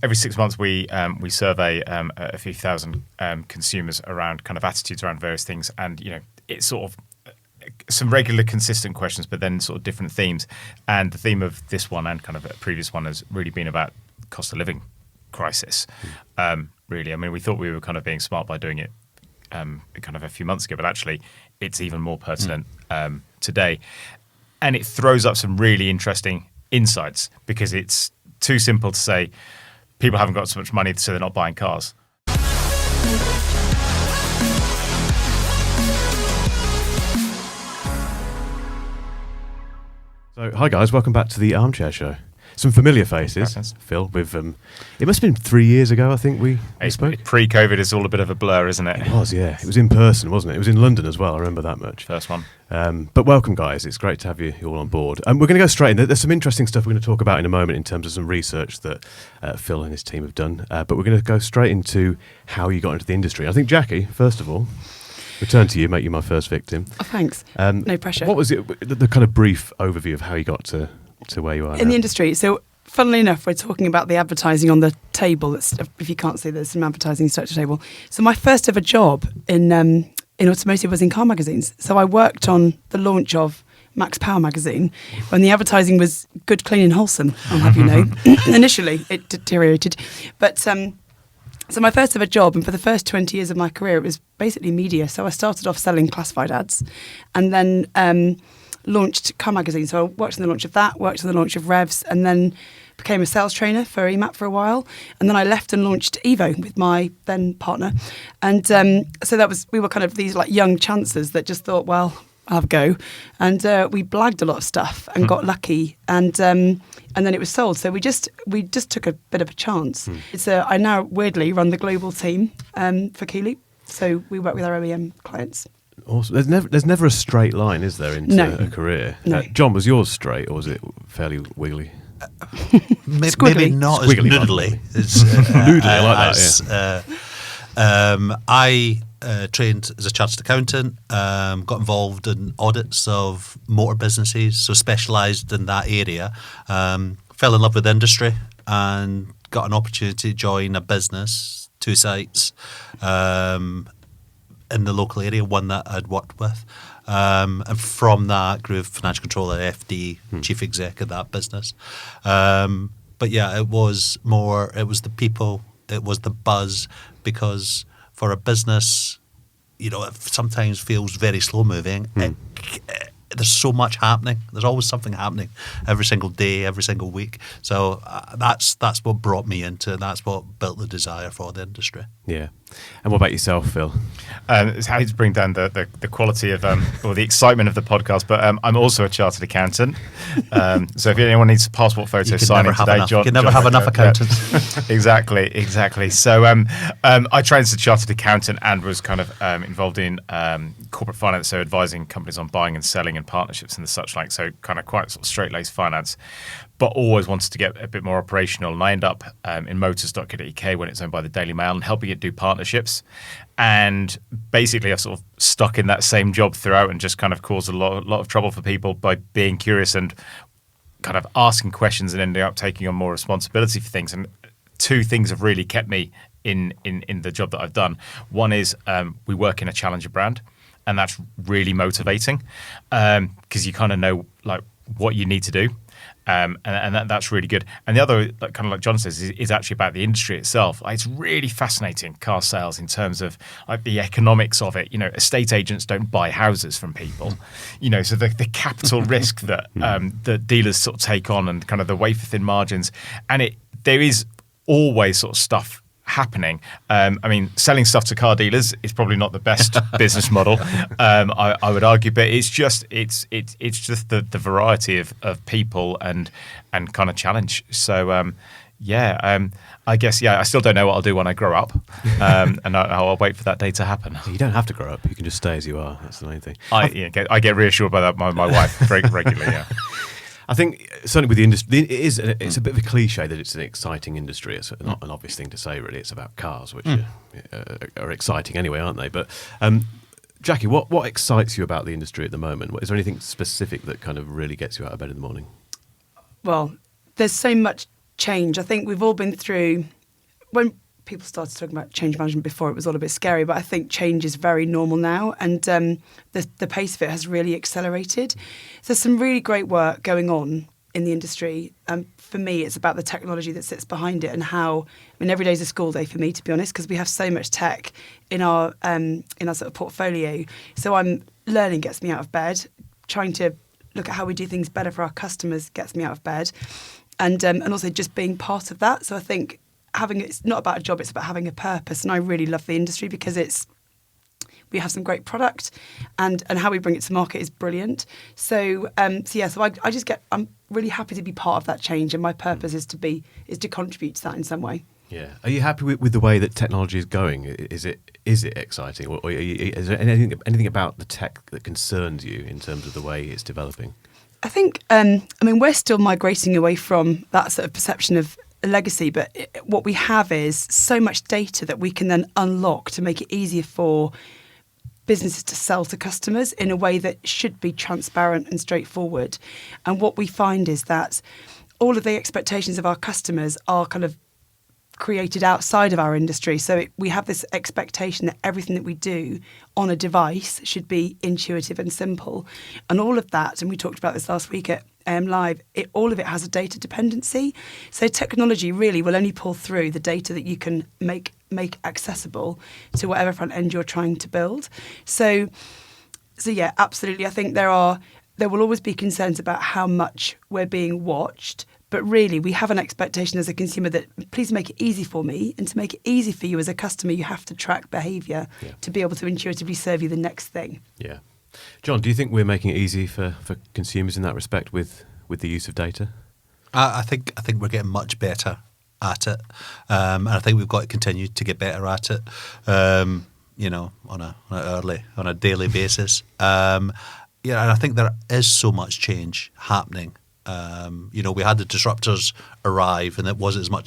every 6 months we survey a few thousand consumers around kind of attitudes around various things, and it's sort of some regular consistent questions, but then sort of different themes. And the theme of this one and kind of a previous one has really been about cost of living crisis. Really, I mean, we thought we were kind of being smart by doing it kind of a few months ago, but actually it's even more pertinent today. And it throws up some really interesting insights, because it's too simple to say people haven't got so much money, so they're not buying cars. So, hi guys, welcome back to the Armchair Show. Some familiar faces, Phil, with it must have been 3 years ago, I think we spoke. Pre-COVID is all a bit of a blur, isn't it? It was, yeah. It was in person, wasn't it? It was in London as well, I remember that much. First one. But welcome, guys. It's great to have you all on board. We're going to go straight in. There's some interesting stuff we're going to talk about in a moment in terms of some research that Phil and his team have done. But we're going to go straight into how you got into the industry. I think, Jackie, first of all, return to you, make you my first victim. Oh, thanks. No pressure. What was it, the kind of brief overview of how you got to where you are in now? the industry? So, funnily enough, we're talking about the advertising on the table. If you can't see, there's some advertising structure table. So my first ever job in automotive was in car magazines. So I worked on the launch of Max Power magazine when the advertising was good, clean and wholesome, I'll have you know. Initially, it deteriorated. But so my first ever job, and for the first 20 years of my career, it was basically media. So I started off selling classified ads and then launched car magazine. So I worked on the launch of that, worked on the launch of Revs, and then became a sales trainer for EMAP for a while. And then I left and launched Evo with my then partner. And so we were kind of these like young chancers that just thought, well, I'll have a go. And we blagged a lot of stuff and got lucky. And then it was sold. So we just took a bit of a chance. I now weirdly run the global team for Keyloop. So we work with our OEM clients. Awesome. There's never a straight line, is there, into a career? No. John, was yours straight or was it fairly wiggly? Maybe not as noodly. Noodly, I like that, I trained as a chartered accountant, got involved in audits of motor businesses, so specialised in that area. Fell in love with industry and got an opportunity to join a business, 2 sites, in the local area, one that I'd worked with. And from that, grew financial controller, FD, chief exec of that business. But yeah, it was the people, it was the buzz, because for a business, it sometimes feels very slow moving. There's so much happening. There's always something happening every single day, every single week. So that's what brought me into it. That's what built the desire for the industry. Yeah. And what about yourself, Phil? It's how to bring down the quality of or the excitement of the podcast. But I'm also a chartered accountant. So if anyone needs a passport photo signing today, John, you can never have enough accountants. Exactly. So I trained as a chartered accountant and was kind of involved in corporate finance, so advising companies on buying and selling and partnerships and the such like. So kind of quite sort of straight-laced finance, but always wanted to get a bit more operational. And I ended up in motors.co.uk when it's owned by the Daily Mail and helping it do partnerships. And basically I sort of stuck in that same job throughout and just kind of caused a lot of trouble for people by being curious and kind of asking questions and ending up taking on more responsibility for things. And 2 things have really kept me in the job that I've done. One is we work in a challenger brand, and that's really motivating because you kind of know like what you need to do. And that's really good. And the other, kind of like John says, is actually about the industry itself. It's really fascinating, car sales, in terms of like the economics of it. Estate agents don't buy houses from people. So the capital risk that the dealers sort of take on, and kind of the wafer thin margins, and there is always sort of stuff happening. Selling stuff to car dealers is probably not the best business model, I would argue, but it's just the variety of people and kind of challenge. So I guess I still don't know what I'll do when I grow up, and I'll wait for that day to happen. You don't have to grow up. You can just stay as you are. That's the main thing. I get reassured by that by my wife regularly. Yeah. I think certainly with the industry, it's a bit of a cliche that it's an exciting industry. It's not an obvious thing to say, really. It's about cars, which are exciting anyway, aren't they? But Jackie, what excites you about the industry at the moment? Is there anything specific that kind of really gets you out of bed in the morning? Well, there's so much change. I think we've all been through, when people started talking about change management before, it was all a bit scary, but I think change is very normal now, and the pace of it has really accelerated. There's some really great work going on in the industry. For me, it's about the technology that sits behind it and how, every day's a school day for me, to be honest, because we have so much tech in our sort of portfolio. So learning gets me out of bed, trying to look at how we do things better for our customers gets me out of bed, and also just being part of that. So I think it's not about a job, it's about having a purpose. And I really love the industry because we have some great product, and how we bring it to market is brilliant. So I'm really happy to be part of that change, and my purpose is to contribute to that in some way. Yeah. Are you happy with the way that technology is going? Is it exciting, or is there anything about the tech that concerns you in terms of the way it's developing? I think we're still migrating away from that sort of perception of a legacy, but what we have is so much data that we can then unlock to make it easier for businesses to sell to customers in a way that should be transparent and straightforward. And what we find is that all of the expectations of our customers are kind of created outside of our industry. So we have this expectation that everything that we do on a device should be intuitive and simple. And all of that, and we talked about this last week at Live, all of it has a data dependency. So technology really will only pull through the data that you can make accessible to whatever front end you're trying to build. So yeah, absolutely. I think there will always be concerns about how much we're being watched. But really, we have an expectation as a consumer that please make it easy for me. And to make it easy for you as a customer, you have to track behaviour to be able to intuitively serve you the next thing. Yeah. John, do you think we're making it easy for consumers in that respect with the use of data? I think we're getting much better at it. And I think we've got to continue to get better at it, on a daily basis. And I think there is so much change happening. We had the disruptors arrive, and it wasn't as much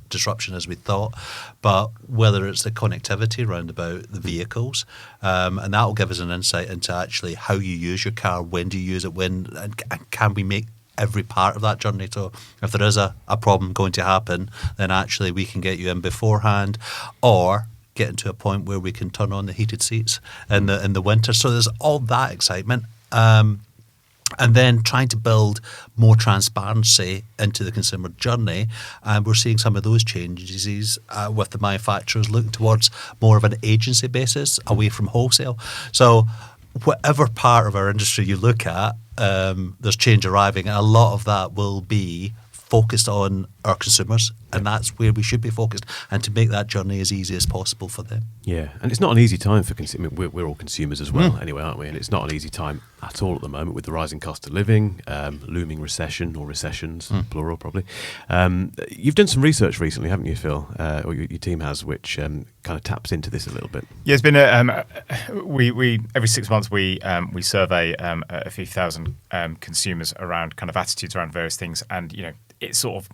disruption as we thought. But whether it's the connectivity around about the vehicles, and that will give us an insight into actually how you use your car, when do you use it, and can we make every part of that journey. So if there is a problem going to happen, then actually we can get you in beforehand, or getting to a point where we can turn on the heated seats in the winter. So there's all that excitement. And then trying to build more transparency into the consumer journey. And we're seeing some of those changes with the manufacturers looking towards more of an agency basis away from wholesale. So whatever part of our industry you look at, there's change arriving. And a lot of that will be focused on our consumers, and that's where we should be focused, and to make that journey as easy as possible for them. Yeah, and it's not an easy time for consumers. We're all consumers as well, anyway, aren't we? And it's not an easy time at all at the moment with the rising cost of living, looming recession or recessions, plural probably. You've done some research recently, haven't you, Phil? Or your team has, which kind of taps into this a little bit. Yeah, it's been we every 6 months we survey a few thousand consumers around kind of attitudes around various things, and it's sort of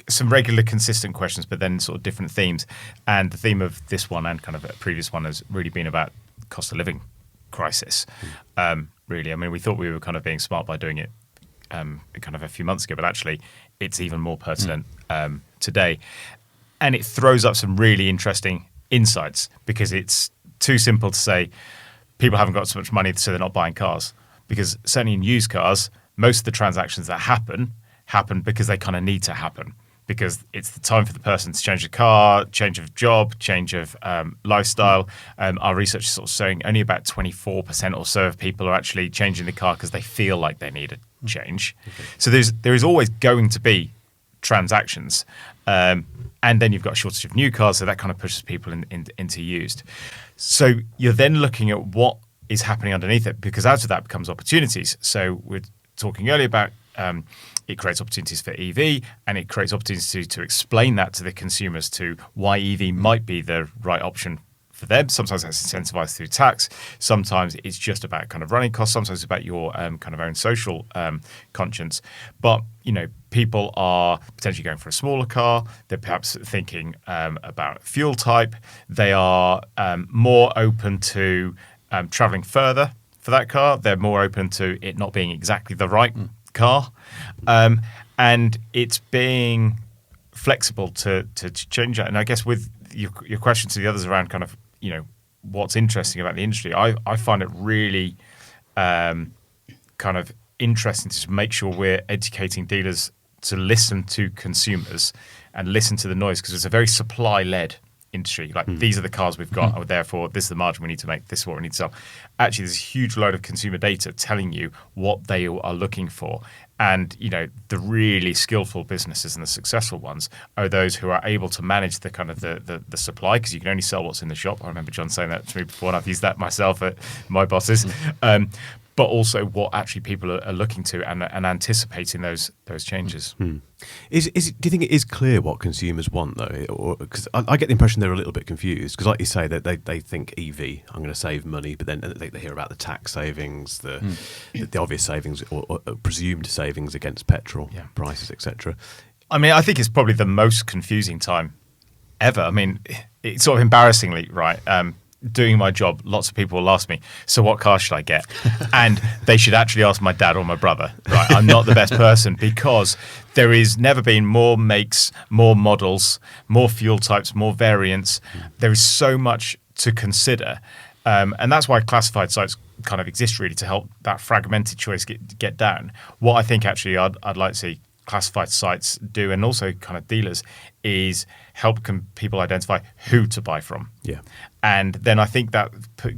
some regular consistent questions, but then sort of different themes. And the theme of this one and kind of a previous one has really been about cost of living crisis. Really, we thought we were kind of being smart by doing it kind of a few months ago, but actually it's even more pertinent today. And it throws up some really interesting insights, because it's too simple to say people haven't got so much money, so they're not buying cars. Because certainly in used cars, most of the transactions that happen because they kind of need to happen, because it's the time for the person to change a car, change of job, change of lifestyle. Our research is sort of showing only about 24% or so of people are actually changing the car because they feel like they need a change. Okay. So there is always going to be transactions. And then you've got a shortage of new cars, so that kind of pushes people into used. So you're then looking at what is happening underneath it, because out of that becomes opportunities. So we're talking earlier about it creates opportunities for EV, and it creates opportunities to explain that to the consumers to why EV might be the right option for them. Sometimes that's incentivized through tax. Sometimes it's just about kind of running costs. Sometimes it's about your kind of own social conscience. But, people are potentially going for a smaller car. They're perhaps thinking about fuel type. They are more open to traveling further for that car. They're more open to it not being exactly the right car. and it's being flexible to change that. And I guess with your question to the others around kind of, what's interesting about the industry, I find it really kind of interesting to make sure we're educating dealers to listen to consumers and listen to the noise, because it's a very supply-led industry. Like, these are the cars we've got, and therefore this is the margin we need to make, this is what we need to sell. Actually, there's a huge load of consumer data telling you what they are looking for. And, the really skillful businesses and the successful ones are those who are able to manage the kind of the supply, because you can only sell what's in the shop. I remember John saying that to me before, and I've used that myself at my bosses. But also what actually people are looking to and anticipating those changes. Do you think it is clear what consumers want, though? Because I get the impression they're a little bit confused, because like you say, that they think EV, I'm going to save money, but then they hear about the tax savings, the obvious savings or presumed savings against petrol prices, etc. I mean, I think it's probably the most confusing time ever. I mean, it's sort of embarrassingly, right? Doing my job, lots of people will ask me, so what car should I get? And they should actually ask my dad or my brother, right? I'm not the best person, because there is never been more makes, more models, more fuel types, more variants. There is so much to consider. And that's why classified sites kind of exist, really, to help that fragmented choice get down. What I think actually I'd like to see classified sites do, and also kind of dealers, is help people identify who to buy from. Yeah. And then I think that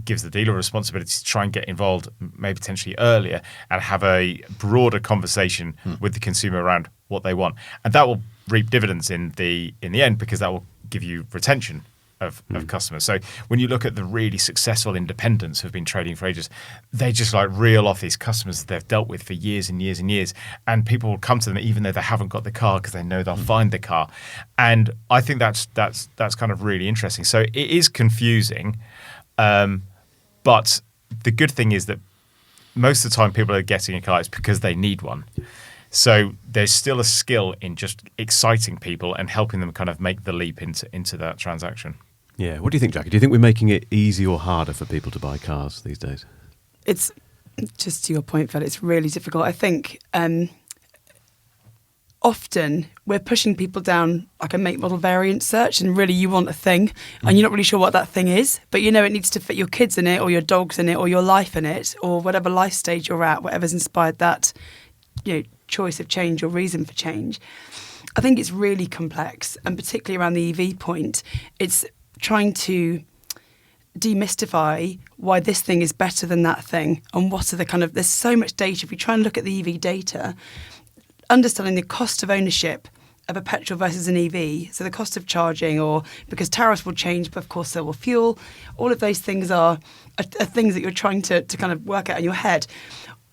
gives the dealer a responsibility to try and get involved maybe potentially earlier and have a broader conversation with the consumer around what they want. And that will reap dividends in the end, because that will give you retention of customers. So when you look at the really successful independents who've been trading for ages, they just like reel off these customers that they've dealt with for years and years and years, and people will come to them even though they haven't got the car, because they know they'll find the car. And I think that's kind of really interesting. So it is confusing, but the good thing is that most of the time people are getting a car, it's because they need one. So there's still a skill in just exciting people and helping them kind of make the leap into that transaction. Yeah. What do you think, Jackie? Do you think we're making it easy or harder for people to buy cars these days? It's just to your point, Phil, it's really difficult. I think often we're pushing people down like a make, model, variant search, and really you want a thing and you're not really sure what that thing is, but it needs to fit your kids in it, or your dogs in it, or your life in it, or whatever life stage you're at, whatever's inspired that choice of change or reason for change. I think it's really complex, and particularly around the EV point, it's trying to demystify why this thing is better than that thing, and what are the there's so much data. If you try and look at the EV data, understanding the cost of ownership of a petrol versus an EV, so the cost of charging, or because tariffs will change, but of course so will fuel, all of those things are things that you're trying to kind of work out in your head.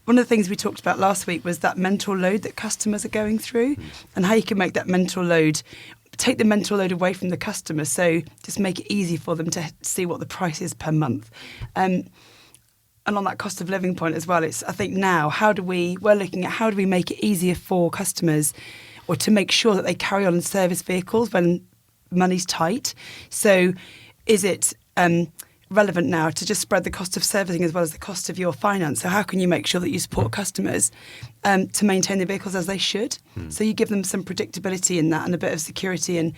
One of the things we talked about last week was that mental load that customers are going through, and how you can make that mental load, take the mental load away from the customer. So just make it easy for them to see what the price is per month. And on that cost of living point as well, I think now, we're looking at how do we make it easier for customers, or to make sure that they carry on and service vehicles when money's tight. So is it relevant now to just spread the cost of servicing as well as the cost of your finance? So how can you make sure that you support customers to maintain the vehicles as they should? So you give them some predictability in that, and a bit of security, and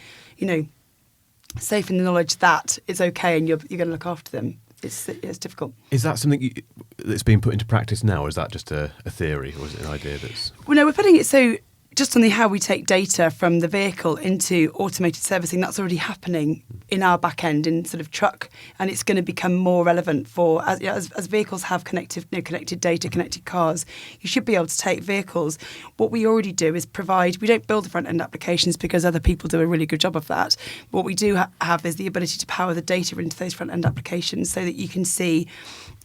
safe in the knowledge that it's okay and you're going to look after them. It's difficult. Is that something that's being put into practice now, or is that just a theory, or is it an idea that's... Well, no, we're putting it so just on how we take data from the vehicle into automated servicing, that's already happening in our back end in sort of truck, and it's going to become more relevant for as vehicles have connected data, connected cars. You should be able to take vehicles. What we already do is provide. We don't build the front end applications because other people do a really good job of that. What we do have is the ability to power the data into those front end applications, so that you can see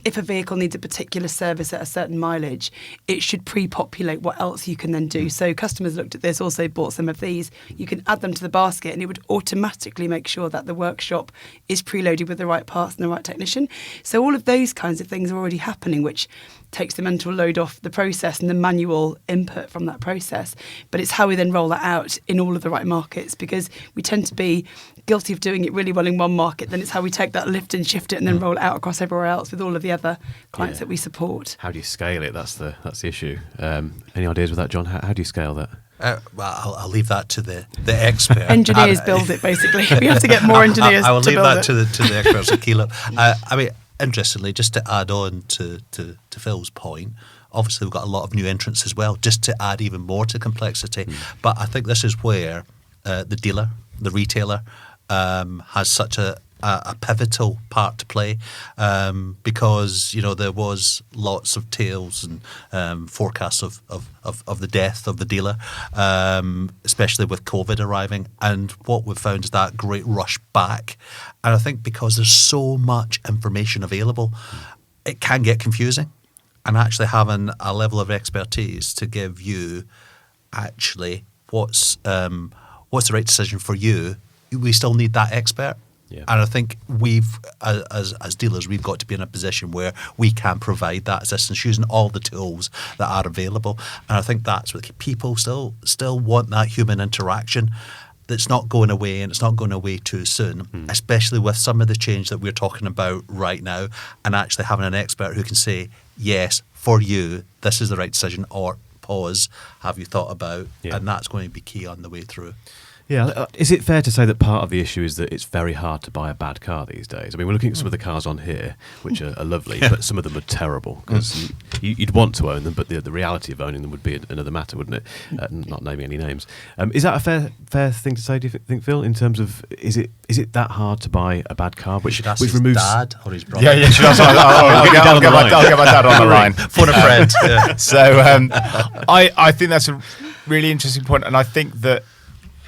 if a vehicle needs a particular service at a certain mileage, it should pre-populate what else you can then do. So customers looked at this, also bought some of these. You can add them to the basket, and it would automatically make sure that the workshop is preloaded with the right parts and the right technician. So all of those kinds of things are already happening, which takes the mental load off the process and the manual input from that process. But it's how we then roll that out in all of the right markets, because we tend to be guilty of doing it really well in one market. Then it's how we take that, lift and shift it, and then roll it out across everywhere else with all of the other clients that we support. How do you scale it? That's the issue. Any ideas with that, John? How do you scale that? Well, I'll leave that to the expert. Engineers build it, basically. We have to get more engineers I will to leave build that it. to the experts at Keyloop. I mean, interestingly, just to add on to Phil's point, obviously we've got a lot of new entrants as well, just to add even more to complexity. But I think this is where the dealer, the retailer, has such a pivotal part to play, because there was lots of tales and forecasts of the death of the dealer, especially with COVID arriving. And what we've found is that great rush back. And I think because there's so much information available, it can get confusing. And actually having a level of expertise to give you actually what's the right decision for you, we still need that expert. Yeah. And I think we've, as dealers, we've got to be in a position where we can provide that assistance using all the tools that are available. And I think that's what people still want, that human interaction that's not going away, and it's not going away too soon, especially with some of the change that we're talking about right now, and actually having an expert who can say, yes, for you, this is the right decision, or pause, have you thought about? Yeah. And that's going to be key on the way through. Yeah, is it fair to say that part of the issue is that it's very hard to buy a bad car these days? I mean, we're looking at some of the cars on here, which are lovely, but some of them are terrible, because you'd want to own them, but the reality of owning them would be another matter, wouldn't it? Not naming any names. Is that a fair thing to say, do you think, Phil, in terms of, is it that hard to buy a bad car? Which his removes dad or his brother. Yeah, should I'll get my dad on the line. Phone a friend. Yeah. So I think that's a really interesting point, and I think that,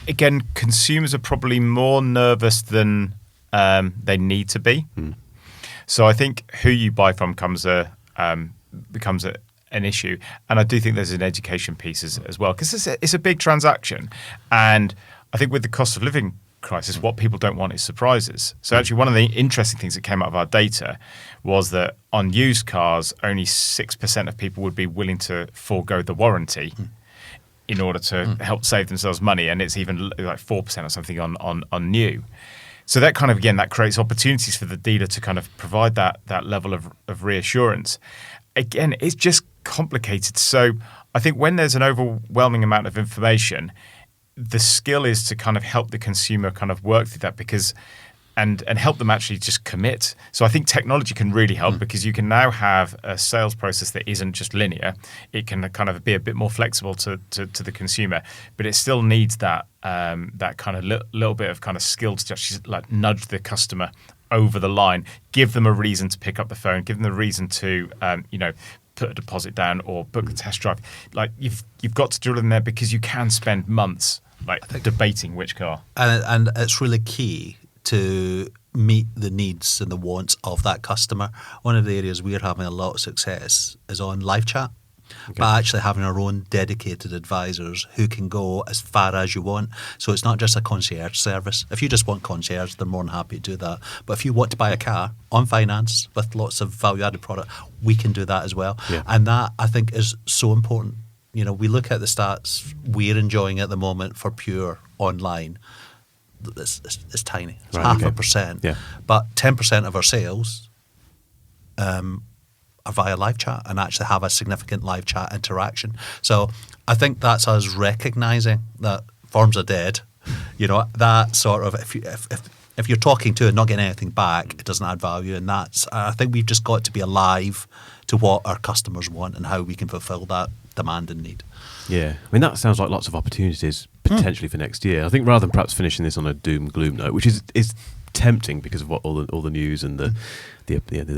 again, consumers are probably more nervous than they need to be. So I think who you buy from becomes an issue, and I do think there's an education piece as well, because it's a big transaction, and I think with the cost of living crisis, what people don't want is surprises. So actually, one of the interesting things that came out of our data was that on used cars, only 6% of people would be willing to forego the warranty in order to help save themselves money, and it's even like 4% or something on new. So that kind of, again, that creates opportunities for the dealer to kind of provide that level of reassurance. Again, it's just complicated. So I think when there's an overwhelming amount of information, the skill is to kind of help the consumer kind of work through that, because and help them actually just commit. So I think technology can really help, because you can now have a sales process that isn't just linear. It can kind of be a bit more flexible to the consumer, but it still needs that kind of little bit of kind of skill to actually like nudge the customer over the line, give them a reason to pick up the phone, give them a reason to put a deposit down or book a test drive. Like you've got to drill in there, because you can spend months debating which car. And it's really key to meet the needs and the wants of that customer. One of the areas we're having a lot of success is on live chat, but actually having our own dedicated advisors who can go as far as you want. So it's not just a concierge service. If you just want concierge, they're more than happy to do that. But if you want to buy a car on finance with lots of value-added product, we can do that as well. Yeah. And that, I think, is so important. We look at the stats we're enjoying at the moment for pure online. It's tiny. It's Right, 0.5%. Yeah. But 10% of our sales are via live chat, and actually have a significant live chat interaction. So I think that's us recognising that forms are dead. That sort of, if you're talking to and not getting anything back, it doesn't add value. And I think we've just got to be alive to what our customers want and how we can fulfil that demand and need. Yeah, I mean, that sounds like lots of opportunities potentially for next year. I think rather than perhaps finishing this on a doom gloom note, which is tempting because of what all the news and the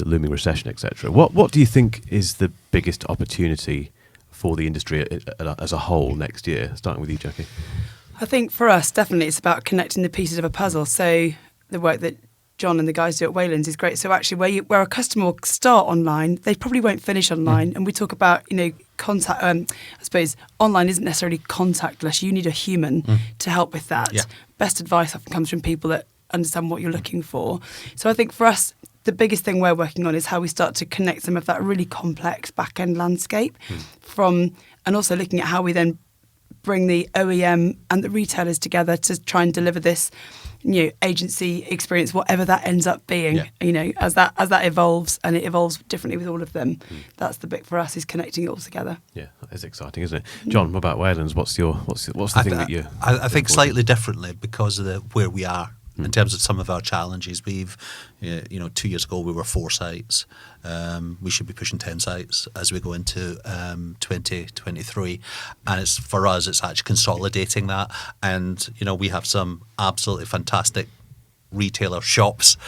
looming recession, etc. What do you think is the biggest opportunity for the industry as a whole next year? Starting with you, Jackie. I think for us, definitely, it's about connecting the pieces of a puzzle. So the work that John and the guys do at Waylands is great. So actually, where a customer will start online, they probably won't finish online. And we talk about, contact. I suppose online isn't necessarily contactless. You need a human to help with that. Yeah. Best advice often comes from people that understand what you're looking for. So I think for us, the biggest thing we're working on is how we start to connect some of that really complex back-end landscape and also looking at how we then bring the OEM and the retailers together to try and deliver this, agency experience, whatever that ends up being. As that evolves, and it evolves differently with all of them. That's the bit for us, is connecting it all together. Yeah, that is exciting, isn't it? John, what about Waylands? What's the thing that you? I think slightly differently because of where we are. In terms of some of our challenges, we've, 2 years ago we were 4 sites. We should be pushing 10 sites as we go into 2023. And for us, it's actually consolidating that. And, we have some absolutely fantastic retailer shops.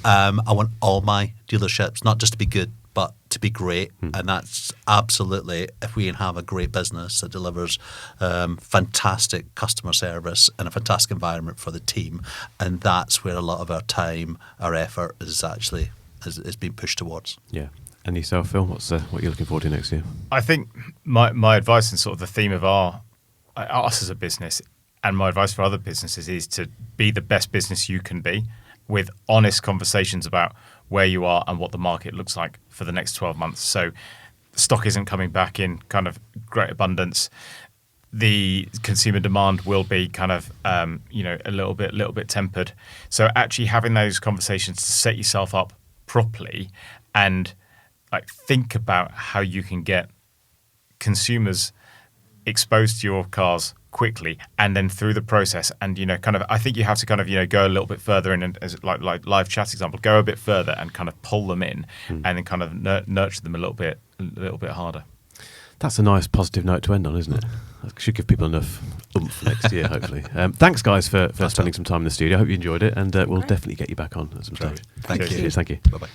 I want all my dealerships not just to be good, but to be great. And that's absolutely, if we can have a great business that delivers fantastic customer service and a fantastic environment for the team, and that's where a lot of our time, our effort is actually is being pushed towards. Yeah. And yourself, Phil, what are you looking forward to next year? I think my advice and sort of the theme of us as a business, and my advice for other businesses, is to be the best business you can be, with honest conversations about where you are and what the market looks like for the next 12 months. So stock isn't coming back in kind of great abundance. The consumer demand will be kind of, a little bit tempered. So actually having those conversations to set yourself up properly and think about how you can get consumers exposed to your cars quickly, and then through the process, and I think you have to kind of go a little bit further in, and as like live chat example, go a bit further and kind of pull them in, and then kind of nurture them a little bit harder. That's a nice positive note to end on, isn't it? That should give people enough oomph next year, hopefully. Thanks, guys, for spending some time in the studio. I hope you enjoyed it, and we'll definitely get you back on at some stage. Thank you. Cheers, thank you. Bye bye.